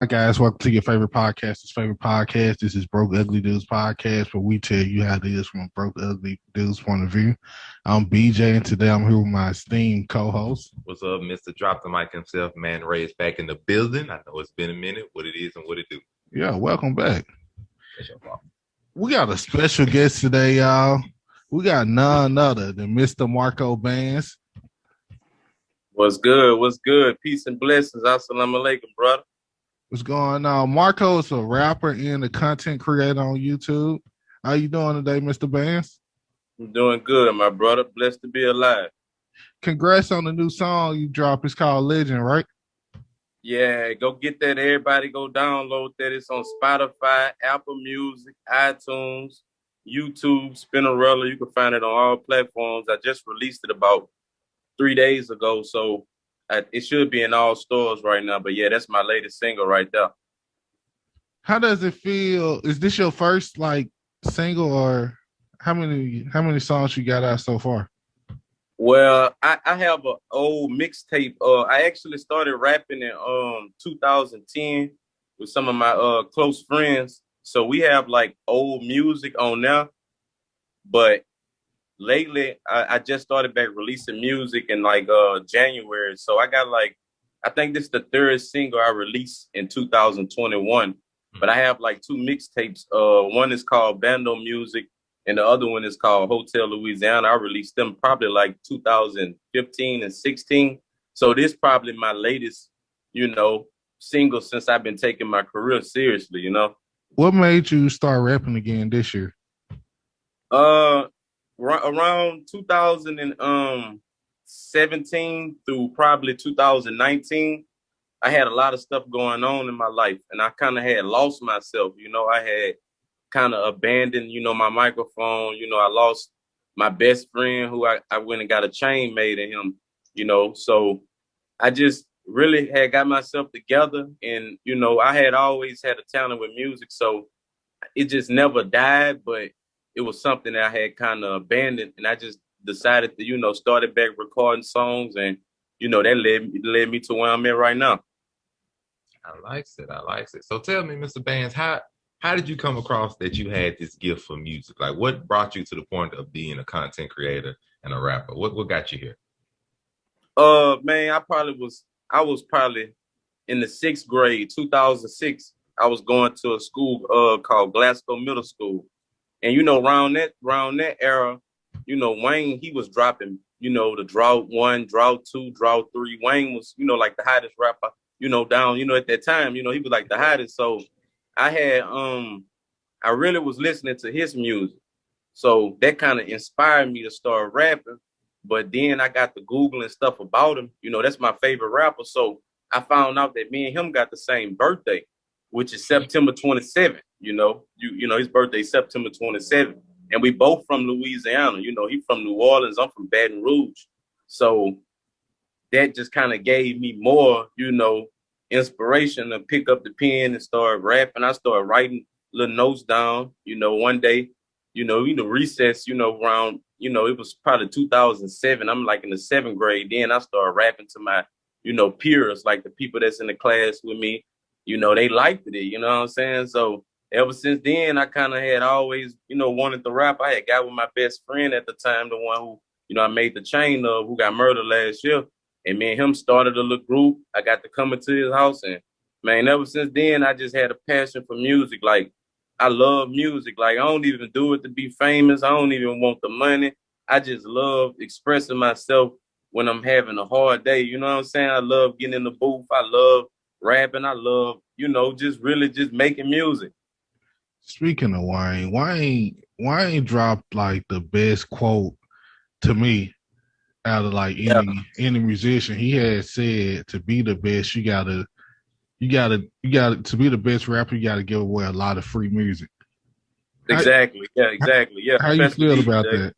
Hi guys, welcome to your favorite podcast. This is Broke Ugly Dudes podcast, where we tell you how it is from a broke ugly dude's point of view. I'm BJ, and today I'm here with my esteemed co-host. What's up, Mr. Drop the Mic himself, Man Ray is back in the building. I know it's been a minute, what it is and what it do. Yeah, welcome back. That's your fault. We got a special guest today, y'all. We got none other than Mr. Marco Bands. What's good? What's good? Peace and blessings. Assalamu alaikum, brother. What's going on? Marco is a rapper and a content creator on YouTube. How you doing today, Mr. Bands? I'm doing good, my brother. Blessed to be alive. Congrats on the new song you dropped. It's called Legend, right? Yeah, go get that. Everybody go download that. It's on Spotify, Apple Music, iTunes, YouTube, Spinnerella. You can find it on all platforms. I just released it about 3 days ago, so it should be in all stores right now. But yeah, that's my latest single right there. How does it feel? Is this your first single, or how many songs you got out so far? Well, I have an old mixtape. I actually started rapping in 2010 with some of my close friends. So we have like old music on there. But lately, I just started back releasing music in January. So I got I think this is the third single I released in 2021. But I have like two mixtapes. One is called Bando Music, and the other one is called Hotel Louisiana. I released them probably like 2015 and 16. So this probably my latest, single since I've been taking my career seriously, What made you start rapping again this year? Around 2017 through probably 2019, I had a lot of stuff going on in my life, and I kind of had lost myself. I had kind of abandoned, my microphone. I lost my best friend who I went and got a chain made of him, So I just really had got myself together, and, I had always had a talent with music. So it just never died, but it was something that I had kind of abandoned, and I just decided to, started back recording songs, and, that led me to where I'm at right now. I likes it. So tell me, Mr. Bands, how did you come across that you had this gift for music? Like, what brought you to the point of being a content creator and a rapper? What got you here? Man, I was probably in the 6th grade, 2006. I was going to a school called Glasgow Middle School. And, around that era, Wayne, he was dropping, the Drought 1, Drought 2, Drought 3. Wayne was, like the hottest rapper, down, at that time, he was like the hottest. So I really was listening to his music. So that kind of inspired me to start rapping. But then I got to Googling stuff about him. That's my favorite rapper. So I found out that me and him got the same birthday, which is September 27th. His birthday is September 27th. And we both from Louisiana. He from New Orleans. I'm from Baton Rouge. So that just kind of gave me more, inspiration to pick up the pen and start rapping. I started writing little notes down. One day, recess, around, it was probably 2007. I'm like in the 7th grade. Then I started rapping to my, peers, like the people that's in the class with me. They liked it, you know what I'm saying? So ever since then, I kind of had always, wanted to rap. I had got with my best friend at the time, the one who, I made the chain of, who got murdered last year. And me and him started a little group. I got to come into his house. And, man, ever since then, I just had a passion for music. Like, I love music. Like, I don't even do it to be famous. I don't even want the money. I just love expressing myself when I'm having a hard day. You know what I'm saying? I love getting in the booth. I love rapping. I love, just really just making music. Speaking of Wayne dropped like the best quote to me out of any musician. He had said, to be the best, you gotta to be the best rapper, you gotta give away a lot of free music. Exactly. Yeah. How you feel about that?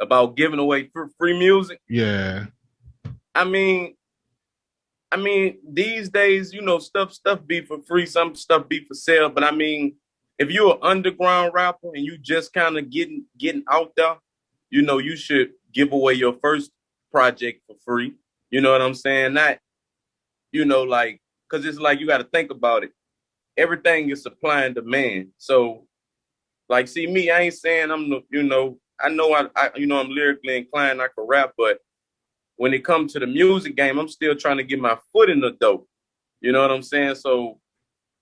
About giving away free music? Yeah. I mean, these days, stuff be for free, some stuff be for sale. But I mean, if you're an underground rapper and you just kind of getting out there, you should give away your first project for free. You know what I'm saying? Not, because it's like you got to think about it. Everything is supply and demand. So, like, see me, I ain't saying I'm the, I know I'm lyrically inclined, I can rap, but when it comes to the music game, I'm still trying to get my foot in the door. You know what I'm saying? So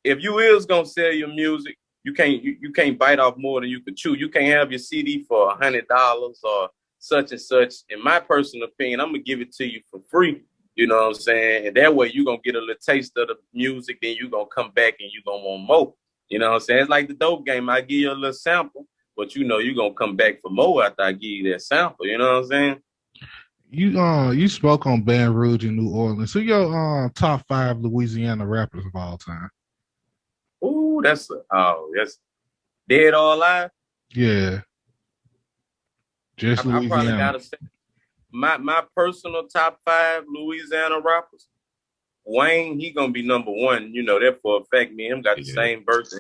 if you is gonna sell your music, you can't bite off more than you could chew. You can't have your CD for $100 or such and such. In my personal opinion, I'm gonna give it to you for free. You know what I'm saying? And that way you gonna get a little taste of the music, then you gonna come back and you gonna want more. You know what I'm saying? It's like the dope game. I give you a little sample, but you gonna come back for more after I give you that sample. You know what I'm saying? You spoke on Baton Rouge in New Orleans. So your top 5 Louisiana rappers of all time. Ooh, that's dead or alive. Yeah, just I probably Louisiana. gotta say my personal top 5 Louisiana rappers. Wayne, he gonna be number 1. You know that for a fact. Me and him got the same birthday,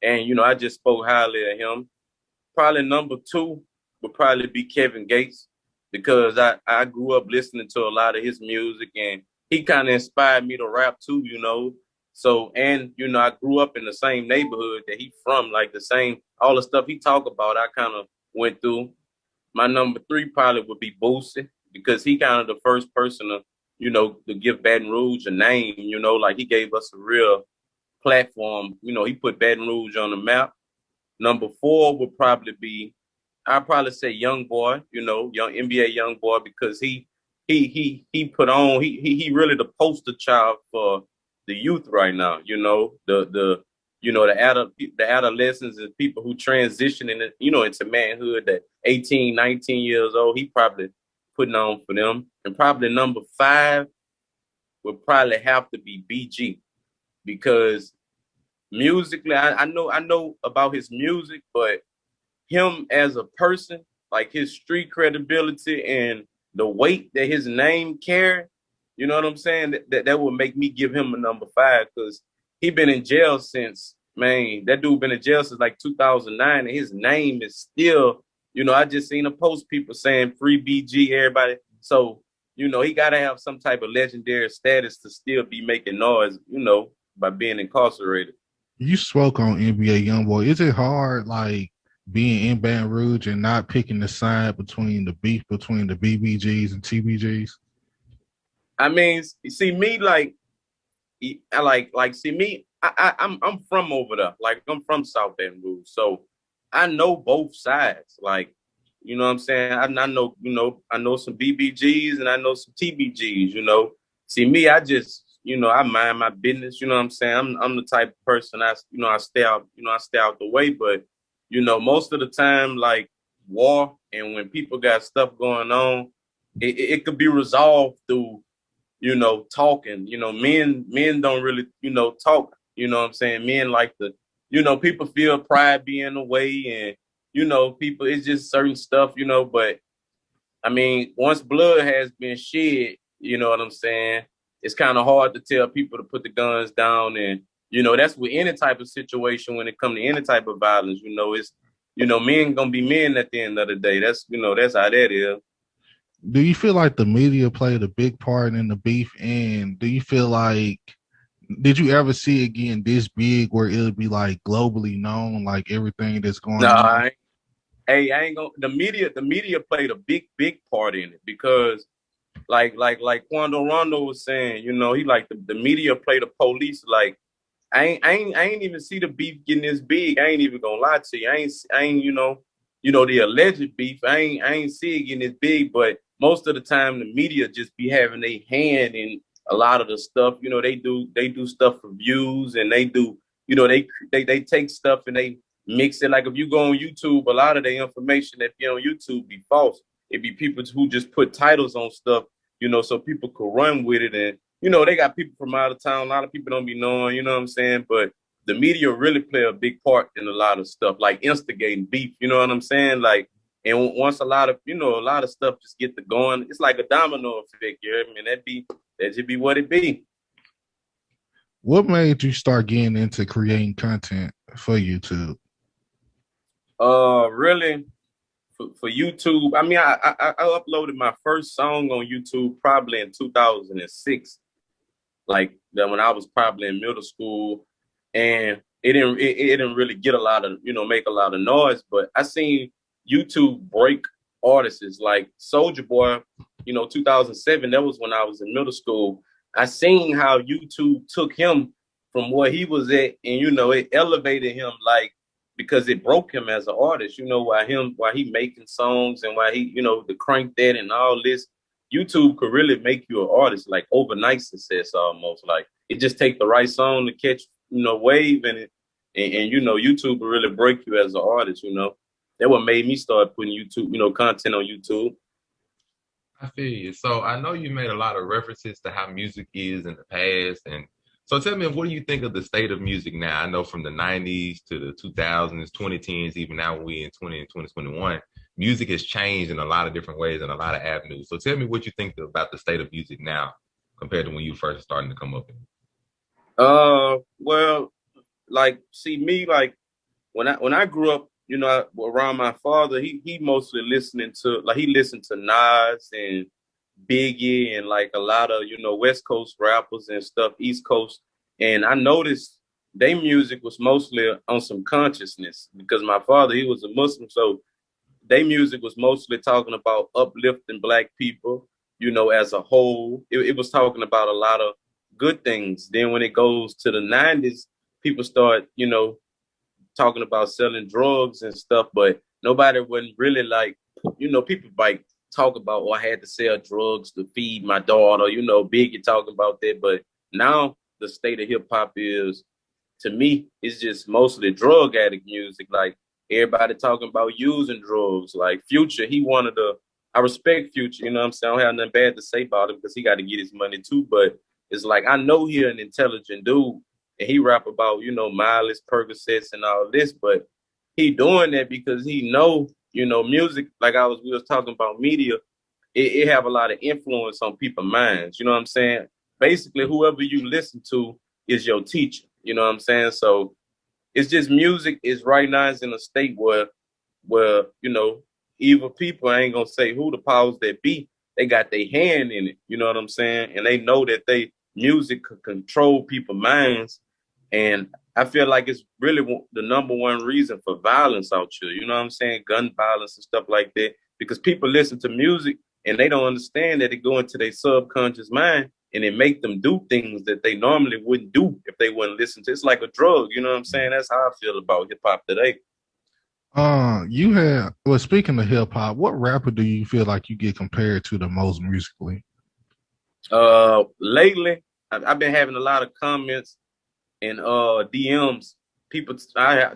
and I just spoke highly of him. Probably number 2 would probably be Kevin Gates, because I grew up listening to a lot of his music, and he kind of inspired me to rap too. So, and I grew up in the same neighborhood that he from, like the same, all the stuff he talk about, I kind of went through. My number 3 probably would be Boosie, because he kind of the first person to give Baton Rouge a name. Like he gave us a real platform. He put Baton Rouge on the map. Number 4 would probably be, I'd probably say Young Boy, young NBA Young Boy, because he put on, he really the poster child for the youth right now. The adolescents and people who transition into manhood at 18, 19 years old. He probably putting on for them. And probably number 5 would probably have to be BG, because musically, I know about his music, but him as a person, like his street credibility and the weight that his name carry, you know what I'm saying? That would make me give him a number 5, because he been in jail since, man, that dude been in jail since like 2009, and his name is still, I just seen a post people saying free BG, everybody. So, he got to have some type of legendary status to still be making noise, by being incarcerated. You spoke on NBA YoungBoy. Is it hard, like, being in Baton Rouge and not picking the side between the beef between the BBGs and TBGs? I mean, see me see me. I'm from over there. Like I'm from South Baton Rouge, so I know both sides. Like, you know what I'm saying? I know, I know some BBGs and I know some TBGs. See me, I just, I mind my business. You know what I'm saying? I'm the type of person I stay out. I stay out the way. But most of the time, like war and when people got stuff going on, it could be resolved through talking. Men don't really, talk. You know what I'm saying? Men like to, people feel pride being in the way, and people, it's just certain stuff, but I mean, once blood has been shed, you know what I'm saying? It's kind of hard to tell people to put the guns down, and that's with any type of situation when it comes to any type of violence. It's men gonna be men at the end of the day. That's that's how that is. Do you feel like the media played a big part in the beef? And do you feel like, did you ever see it getting this big where it'll be like globally known, like everything that's going on? Hey, I ain't gonna. The media played a big part in it, because like Quando Rondo was saying, he like the media play the police. Like I ain't even see the beef getting this big. I ain't even gonna lie to you. I ain't the alleged beef. I ain't see it getting this big, but most of the time the media just be having a hand in a lot of the stuff. They do stuff for views, and they do, they take stuff and they mix it. Like if you go on YouTube, a lot of the information that be on YouTube be false. It be people who just put titles on stuff, so people could run with it. And they got people from out of town. A lot of people don't be knowing, you know what I'm saying? But the media really play a big part in a lot of stuff, like instigating beef. You know what I'm saying? Like, and once a lot of stuff just get to going, it's like a domino effect. You know what I mean? That should be what it be. What made you start getting into creating content for YouTube? Really, for YouTube, I mean, I uploaded my first song on YouTube probably in 2006. Like that when I was probably in middle school, and it didn't really get a lot of, make a lot of noise. But I seen YouTube break artists like Soldier Boy, 2007. That was when I was in middle school. I seen how YouTube took him from where he was at, and it elevated him, like, because it broke him as an artist. Why he making songs, and why he, the crank that and all this. YouTube could really make you an artist, like overnight success almost. Like, it just take the right song to catch, wave, and YouTube will really break you as an artist. That what made me start putting YouTube, content on YouTube. I feel you. So I know you made a lot of references to how music is in the past, and so tell me, what do you think of the state of music now? I know from the 90s to the 2000s, 2010s, even now we in 2021, music has changed in a lot of different ways and a lot of avenues. So tell me what you think about the state of music now compared to when you first started to come up in it. Well, like, see me, like, when I grew up, around my father, he mostly listened to Nas and Biggie and like a lot of, West Coast rappers and stuff, East Coast. And I noticed their music was mostly on some consciousness, because my father, he was a Muslim. So their music was mostly talking about uplifting Black people, as a whole. It was talking about a lot of good things. Then when it goes to the 90s, people start, talking about selling drugs and stuff, but nobody wasn't really like, people like talk about, oh, I had to sell drugs to feed my daughter, Biggie talking about that. But now the state of hip hop is, to me, it's just mostly drug addict music. Like, everybody talking about using drugs. Like Future, I respect Future, what I'm saying? I don't have nothing bad to say about him, because he got to get his money too. But it's like, I know he an intelligent dude, and he rap about, mileage, Percocets and all this, but he doing that because he know, music, like we was talking about media, it have a lot of influence on people's minds. You know what I'm saying? Basically, whoever you listen to is your teacher. You know what I'm saying? So it's just music is right now is in a state where, evil people, I ain't gonna say who the powers that be, they got their hand in it. You know what I'm saying? And they know that music could control people's minds. And I feel like it's really the number one reason for violence out here. You know what I'm saying? Gun violence and stuff like that. Because people listen to music and they don't understand that it go into their subconscious mind, and it make them do things that they normally wouldn't do if they wouldn't listen to. It's like a drug. You know what I'm saying? That's how I feel about hip hop today. Speaking of hip hop, what rapper do you feel like you get compared to the most musically? Lately, I've been having a lot of comments and DMs.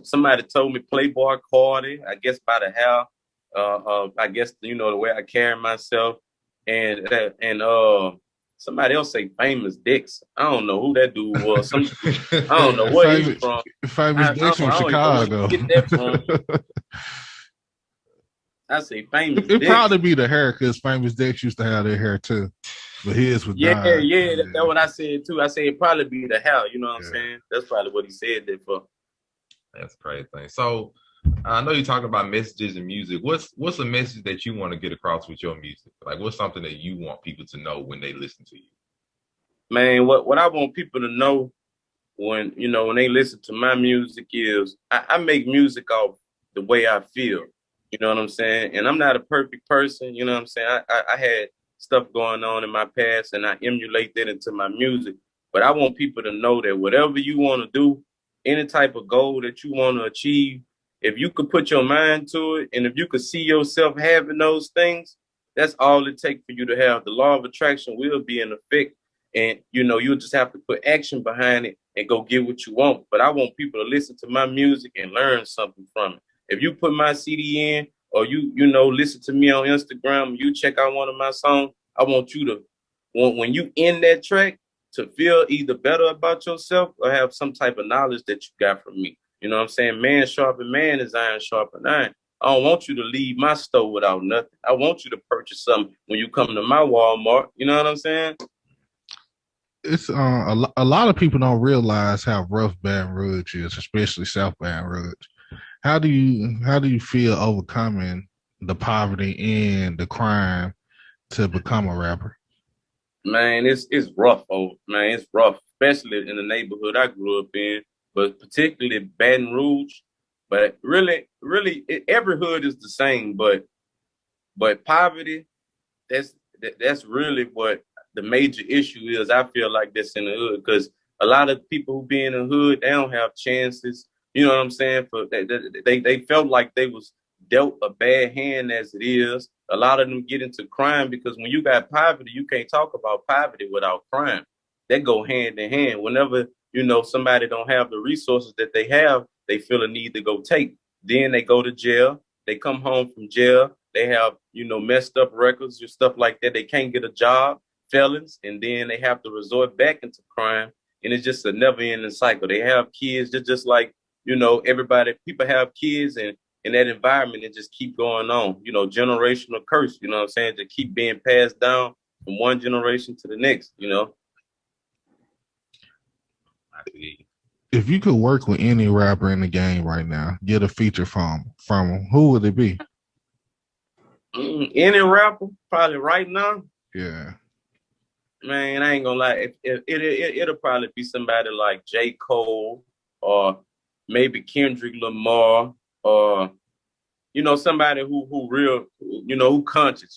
Somebody told me Playboy Cardi, I guess by the hair, I guess the way I carry myself, and somebody else say Famous Dicks. I don't know who that dude was. I don't know where he's from. Famous Dicks from Chicago. Get that from. I say Famous Dicks. It'd probably be the hair, because Famous Dicks used to have their hair too. But his was dyed. Yeah. That's what I said too. I said it'd probably be the hair. You know what I'm saying? That's probably what he said that for. That's a crazy thing. So I know you're talking about messages and music. What's a message that you want to get across with your music? Like, what's something that you want people to know when they listen to you? Man, what I want people to know when they listen to my music is I make music off the way I feel. You know what I'm saying? And I'm not a perfect person. You know what I'm saying? I had stuff going on in my past, and I emulate that into my music. But I want people to know that whatever you want to do, any type of goal that you want to achieve, if you could put your mind to it, and if you could see yourself having those things, that's all it takes for you to have. The law of attraction will be in effect, and you'll just have to put action behind it and go get what you want. But I want people to listen to my music and learn something from it. If you put my CD in, or you listen to me on Instagram, you check out one of my songs, I want you to, when you end that track, to feel either better about yourself or have some type of knowledge that you got from me. You know what I'm saying? Man sharpen man is iron sharpen iron. I don't want you to leave my store without nothing. I want you to purchase something when you come to my Walmart. You know what I'm saying? It's a lot of people don't realize how rough Baton Rouge is, especially South Baton Rouge. How do you feel overcoming the poverty and the crime to become a rapper? Man, it's rough. Oh man, it's rough. especially in the neighborhood I grew up in, but particularly Baton Rouge. But really, every hood is the same. But poverty, that's really what the major issue is. I feel like that's in the hood because a lot of people who be in the hood, they don't have chances. You know what I'm saying? For they felt like they was dealt a bad hand as it is. A lot of them get into crime because when you got poverty, you can't talk about poverty without crime. They go hand in hand. Whenever somebody don't have the resources that they have, they feel a need to go take. Then they go to jail. They come home from jail. They have, messed up records or stuff like that. They can't get a job, felons, and then they have to resort back into crime. And it's just a never ending cycle. They have kids, just like, everybody, people have kids, and in that environment, it just keep going on, generational curse, you know what I'm saying, to keep being passed down from one generation to the next, If you could work with any rapper in the game right now, get a feature from him, who would it be? Any rapper, probably right now. Yeah. Man, I ain't gonna lie. It'll probably be somebody like J. Cole or maybe Kendrick Lamar or somebody who real, who conscious,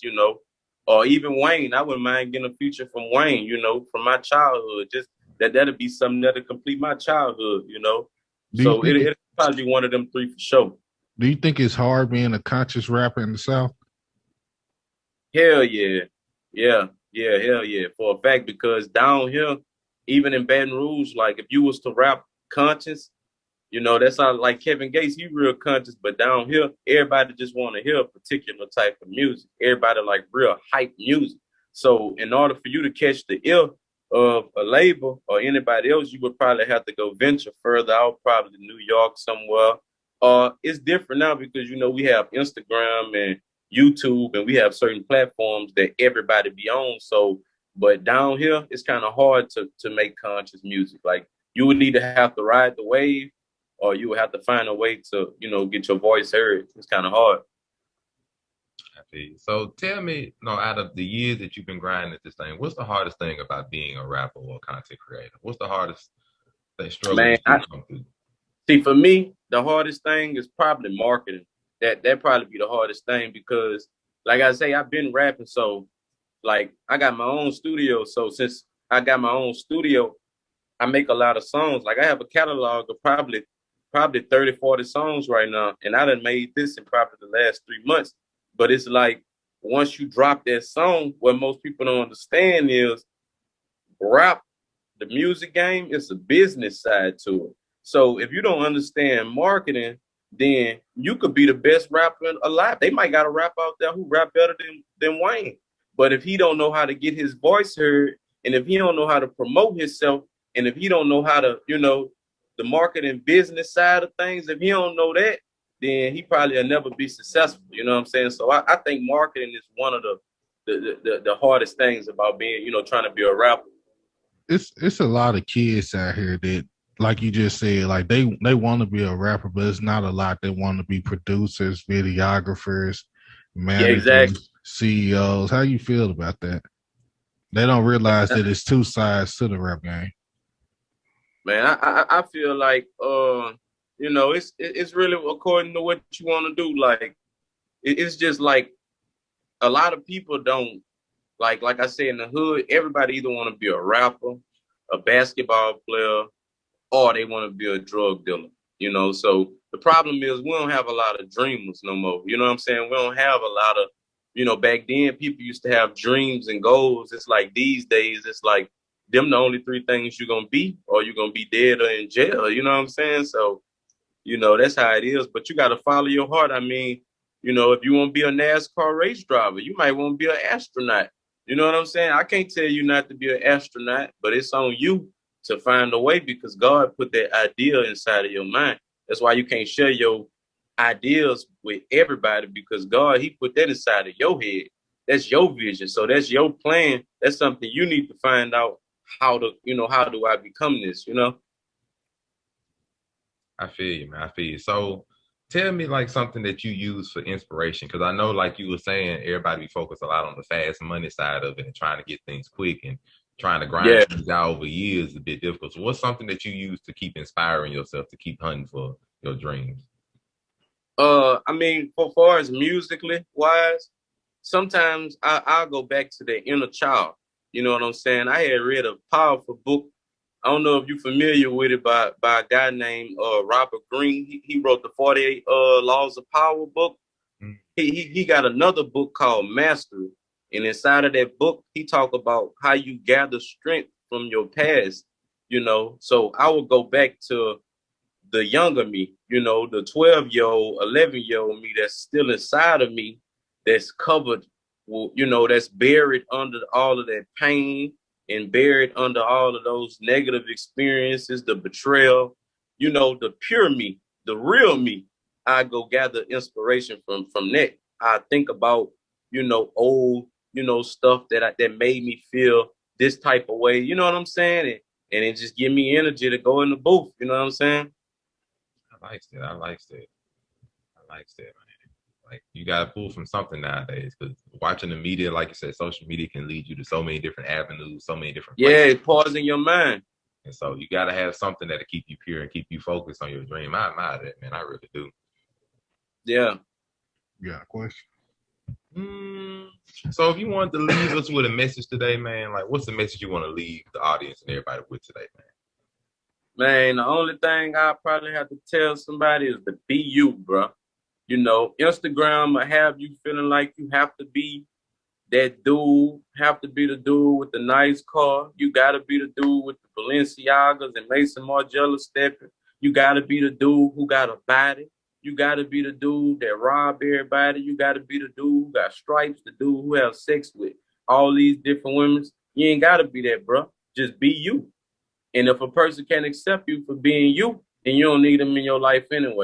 or even Wayne. I wouldn't mind getting a feature from Wayne, from my childhood. Just that'll be something that'll complete my childhood, So it'll probably be one of them three for sure. Do you think it's hard being a conscious rapper in the South? Hell yeah. Yeah, hell yeah, for a fact, because down here, even in Baton Rouge, like if you was to rap conscious, that's how, like Kevin Gates, he real conscious, but down here, everybody just want to hear a particular type of music. Everybody like real hype music. So in order for you to catch the ear of a label or anybody else, you would probably have to go venture further out, probably New York somewhere. It's different now because, we have Instagram and YouTube, and we have certain platforms that everybody be on. So, but down here, it's kind of hard to make conscious music. Like you would need to have to ride the wave, or you would have to find a way to, get your voice heard. It's kind of hard. So tell me, out of the years that you've been grinding at this thing, what's the hardest thing about being a rapper or a content creator? What's the hardest struggle Man, you come through? See, for me, the hardest thing is probably marketing. That probably be the hardest thing because, like I say, I've been rapping, so like I got my own studio. So since I got my own studio, I make a lot of songs. Like I have a catalog of probably 30, 40 songs right now, and I done made this in probably the last 3 months. But it's like once you drop that song, what most people don't understand is rap, the music game, it's a business side to it. So if you don't understand marketing, then you could be the best rapper alive. They might got a rapper out there who rap better than Wayne. But if he don't know how to get his voice heard, and if he don't know how to promote himself, and if he don't know how to, the marketing business side of things, if he don't know that, then he probably will never be successful. You know what I'm saying? So I think marketing is one of the hardest things about being, trying to be a rapper. It's a lot of kids out here that, like you just said, like they want to be a rapper, but it's not a lot that want to be producers, videographers, managers, exactly. CEOs. How you feel about that? They don't realize that it's two sides to the rap game. Man, I feel like it's really according to what you want to do. Like it's just like a lot of people don't like I say in the hood, everybody either want to be a rapper, a basketball player, or they want to be a drug dealer, So the problem is we don't have a lot of dreamers no more. You know what I'm saying? We don't have a lot of, back then people used to have dreams and goals. It's like these days, it's like them the only three things you're going to be, or you're going to be dead or in jail. You know what I'm saying? So, that's how it is. But you got to follow your heart. I mean, if you want to be a NASCAR race driver, you might want to be an astronaut. You know what I'm saying? I can't tell you not to be an astronaut, but it's on you to find a way because God put that idea inside of your mind. That's why you can't share your ideas with everybody because God, he put that inside of your head. That's your vision. So that's your plan. That's something you need to find out how do I become this, I feel you, man. I feel you. So tell me like something that you use for inspiration. Cause I know like you were saying, everybody be focused a lot on the fast money side of it and trying to get things quick and trying to grind things out over years is a bit difficult. So what's something that you use to keep inspiring yourself to keep hunting for your dreams? I mean, for far as musically wise, sometimes I'll go back to the inner child. You know what I'm saying? I had read a powerful book. I don't know if you're familiar with it by a guy named Robert Greene. He wrote the 48 Laws of Power book. Mm. He got another book called Mastery. And inside of that book, he talked about how you gather strength from your past, you know. So I would go back to the younger me, you know, the 12-year-old, 11-year-old me that's still inside of me, that's covered, you know, that's buried under all of that pain and buried under all of those negative experiences, the betrayal, you know, the pure me, the real me. I go gather inspiration from that. I think about, you know, old, you know, stuff that made me feel this type of way, you know what I'm saying? And it just give me energy to go in the booth, you know what I'm saying? I like that, man. Like, you got to pull from something nowadays, because watching the media, like you said, social media can lead you to so many different avenues, so many different places. Yeah, it's pausing your mind. And so you got to have something that'll keep you pure and keep you focused on your dream. I admire that, man. I really do. Yeah. You got a question? So if you wanted to leave us with a message today, man, like, what's the message you want to leave the audience and everybody with today, man? Man, the only thing I probably have to tell somebody is to be you, bro. You know, Instagram will have you feeling like you have to be that dude, have to be the dude with the nice car. You got to be the dude with the Balenciagas and Mason Margiela stepping. You got to be the dude who got a body. You got to be the dude that rob everybody. You got to be the dude who got stripes, the dude who have sex with all these different women. You ain't got to be that, bro. Just be you. And if a person can't accept you for being you, then you don't need them in your life anyway.